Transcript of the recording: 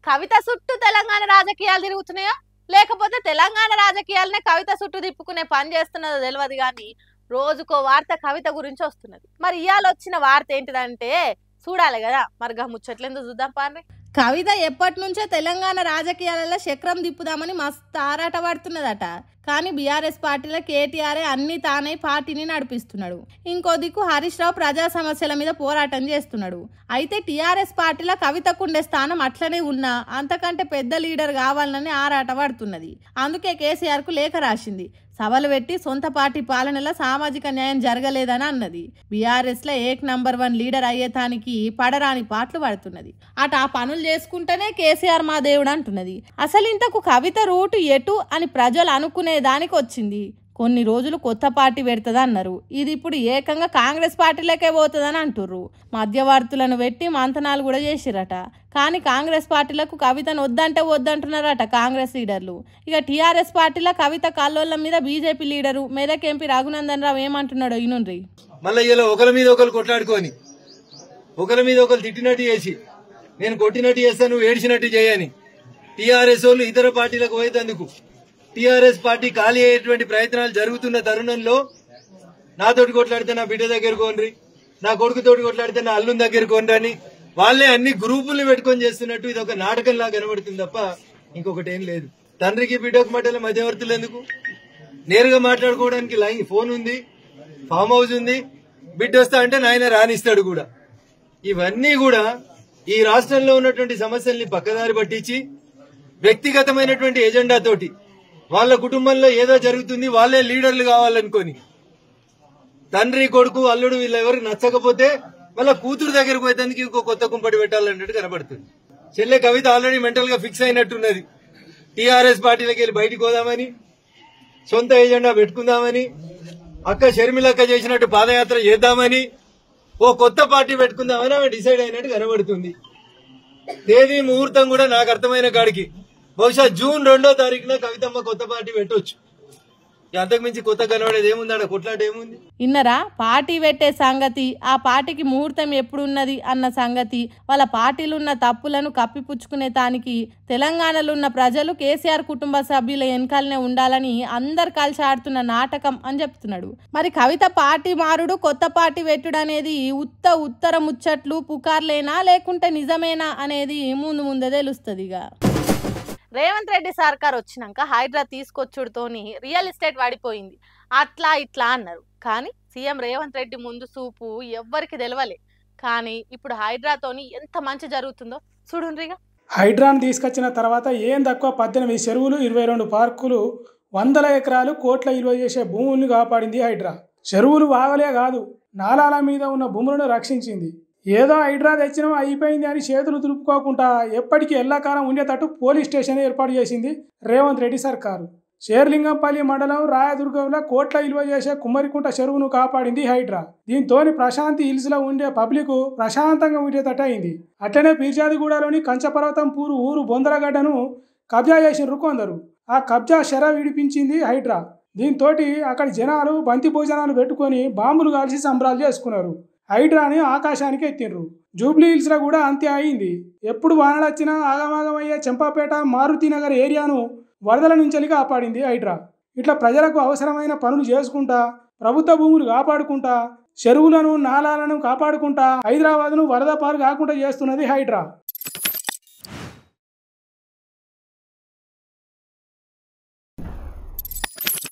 కవిత చుట్టూ తెలంగాణ రాజకీయాలు తిరుగుతున్నాయా లేకపోతే తెలంగాణ రాజకీయాలనే కవిత చుట్టూ తిప్పుకునే పని చేస్తున్నదో తెలియదు కానీ రోజుకో వార్త కవిత గురించి వస్తున్నది. మరి ఇవాళ వచ్చిన వార్త ఏంటిదంటే చూడాలి కదా, మరి ముచ్చట్లేందో చూద్దాం పాండ్రి. కవిత ఎప్పటి నుంచో తెలంగాణ రాజకీయాలలో చక్రం తిప్పుదామని మస్తు ఆరాట పడుతున్నదట. కానీ బీఆర్ఎస్ పార్టీలో కేటీఆర్ అన్ని తానే పార్టీని నడిపిస్తున్నాడు. ఇంకో దిక్కు హరీష్ రావు ప్రజా సమస్యల మీద పోరాటం చేస్తున్నాడు. అయితే టీఆర్ఎస్ పార్టీలో కవితకుండే స్థానం అట్లనే ఉన్నా అంతకంటే పెద్ద లీడర్ కావాలని ఆరాట పడుతున్నది. అందుకే కేసీఆర్ కు లేఖ రాసింది. సభలు పెట్టి సొంత పార్టీ పాలనలో సామాజిక న్యాయం జరగలేదని అన్నది. బీఆర్ఎస్ లో నంబర్ 1 లీడర్ అయ్యేతానికి పడరాని పాటలు పడుతున్నది. అటు ఆ పనులు చేసుకుంటేనే కేసీఆర్ మా దేవుడు అంటున్నది. అసలు ఇంతకు కవిత రూటు ఎటు అని ప్రజలు అనుకునే దానికి వచ్చింది. కొన్ని రోజులు కొత్త పార్టీ పెడుతుంది అన్నారు. ఇది ఇప్పుడు ఏకంగా కాంగ్రెస్ పార్టీలకే పోతుందని అంటుర్రు. మధ్యవర్తులను పెట్టి మంతనాలు కూడా చేసిరట. కానీ కాంగ్రెస్ పార్టీలకు కవితను వద్దంటే వద్దంటున్నారట కాంగ్రెస్ లీడర్లు. ఇక టీఆర్ఎస్ పార్టీలో కవిత కల్లోళ్ళ మీద BJP leader Medak MP Raghunandan Rao ఏమంటున్నాడో ఇనుండ్రి. మళ్ళీ ఇలా ఒకరి మీద ఒకరు కొట్లాడుకొని ఒకరి మీద ఒకరు తిట్టినట్టు చేసి నేను కొట్టినట్టు చేస్తాను నువ్వు ఏడ్చినట్టు చేయని టీఆర్ఎస్ వాళ్ళు ఇతర పార్టీలకు పోయేందుకు టీఆర్ఎస్ పార్టీ ఖాళీ అయ్యేటువంటి ప్రయత్నాలు జరుగుతున్న తరుణంలో నాతోటి కొట్లాడితే నా బిడ్డ దగ్గర కోనరి, నా కొడుకుతోటి కొట్లాడితే నా అల్లుని దగ్గర కోనరి అని వాళ్ళే అన్ని గ్రూపుల్ని పెట్టుకొని చేస్తున్నట్టు ఇది ఒక నాటకంలా కనబడుతుంది తప్ప ఇంకొకటి ఏం లేదు. తండ్రికి బిడ్డకు మధ్యలో మధ్యవర్తులు ఎందుకు? నేరుగా మాట్లాడుకోవడానికి ఫోన్ ఉంది, ఫామ్ హౌస్ ఉంది. బిడ్డ వస్తా అంటే నాయన రానిస్తాడు కూడా. ఇవన్నీ కూడా ఈ రాష్ట్రంలో ఉన్నటువంటి సమస్యల్ని పక్కదారి పట్టించి వ్యక్తిగతమైనటువంటి ఎజెండా తోటి వాళ్ళ కుటుంబంలో ఏదో జరుగుతుంది వాళ్ళే లీడర్లు కావాలనుకొని తండ్రి కొడుకు అల్లుడు వీళ్ళెవరికి నచ్చకపోతే మళ్ళీ కూతురు దగ్గరకు పోయేందుకు ఇంకో కొత్త కుంపటి పెట్టాలన్నట్టు కనబడుతుంది. చెల్లె కవిత ఆల్రెడీ మెంటల్ గా ఫిక్స్ అయినట్టున్నది. టీఆర్ఎస్ పార్టీలకు వెళ్ళి బయటికి పోదామని, సొంత ఎజెండా పెట్టుకుందామని, అక్క షర్మిలక్క చేసినట్టు పాదయాత్ర చేద్దామని, ఓ కొత్త పార్టీ పెట్టుకుందామని ఆమె డిసైడ్ అయినట్టు కనబడుతుంది. తేదీ ముహూర్తం కూడా నాకు అర్థమైన కాడికి బహుశా జూన్ 2వ తారీఖున కవితమ్మ కొత్త పార్టీ పెట్టొచ్చు. అంతకుమించి కొత్త కనబడేది ఏముంది? కొట్లాట ఏముంది? ఇన్నరా పార్టీ పెట్టే సంగతి, ఆ పార్టీకి ముహూర్తం ఎప్పుడున్నది అన్న సంగతి, వాళ్ళ పార్టీలు ఉన్న తప్పులను కప్పిపుచ్చుకునే తానికి తెలంగాణలో ఉన్న ప్రజలు కేసీఆర్ కుటుంబ సభ్యుల వెనకాలనే ఉండాలని అందరు కలిసి ఆడుతున్న నాటకం అని చెప్తున్నాడు. మరి కవిత పార్టీ మారుడు కొత్త పార్టీ పెట్టుడు అనేది ఉత్తర ముచ్చట్లు పుకార్లేనా లేకుంటే నిజమేనా అనేది ముందే తెలుస్తుంది. ఇక రేవంత్ రెడ్డి సర్కార్ వచ్చినాక హైడ్రా తీసుకొచ్చుడుతోని రియల్ ఎస్టేట్ పడిపోయింది అట్లా ఇట్లా అన్నారు. కానీ సీఎం రేవంత్ రెడ్డి ముందు చూపు ఎవ్వరికి తెలవలే. కానీ ఇప్పుడు హైడ్రాతోని ఎంత మంచి జరుగుతుందో చూడుండ్రిగా. హైడ్రాను తీసుకొచ్చిన తర్వాత ఏం తక్కువ 18 చెరువులు 22 పార్కులు 100 ఎకరాలు కోట్ల విలువ చేసే భూముల్ని కాపాడింది హైడ్రా. చెరువులు వాగలే కాదు నాలాల మీద ఉన్న భూములను రక్షించింది. ఏదో హైడ్రా తెచ్చినా అయిపోయింది అని చేతులు దులుపుకోకుండా ఎప్పటికీ ఎల్లకాలం ఉండేటట్టు పోలీస్ స్టేషన్ ఏర్పాటు చేసింది రేవంత్ రెడ్డి సర్కారు. షేర్లింగంపల్లి మండలం రాయదుర్గంలో కోట్ల విలువ చేసే కుమ్మరికుంట చెరువును కాపాడింది హైడ్రా. దీంతోని ప్రశాంతి హిల్స్ లో ఉండే పబ్లిక్ ప్రశాంతంగా ఉండేటట్టు అయింది. అట్లనే పీర్జాదిగూడలోని కంచపర్వతం ఊరు బొందలగడ్డను కబ్జా చేసినారు కొందరు. ఆ కబ్జా షెర విడిపించింది హైడ్రా. దీంతో అక్కడి జనాలు బంతి భోజనాలు పెట్టుకొని బాంబులు కాల్చి సంబరాలు చేసుకున్నారు. హైడ్రాని ఆకాశానికి ఎత్తిండ్రు. జూబ్లీ హిల్స్ లో కూడా అంతే అయింది. ఎప్పుడు వానలు వచ్చినా ఆగమాగమయ్యే చంపాపేట మారుతినగర్ ఏరియాను వరదల నుంచి కాపాడింది హైడ్రా. ఇట్లా ప్రజలకు అవసరమైన పనులు చేసుకుంటా, ప్రభుత్వ భూములు కాపాడుకుంటా, చెరువులను నాలాలను కాపాడుకుంటా హైదరాబాద్ను వరద పాలు కాకుండా చేస్తున్నది హైడ్రా.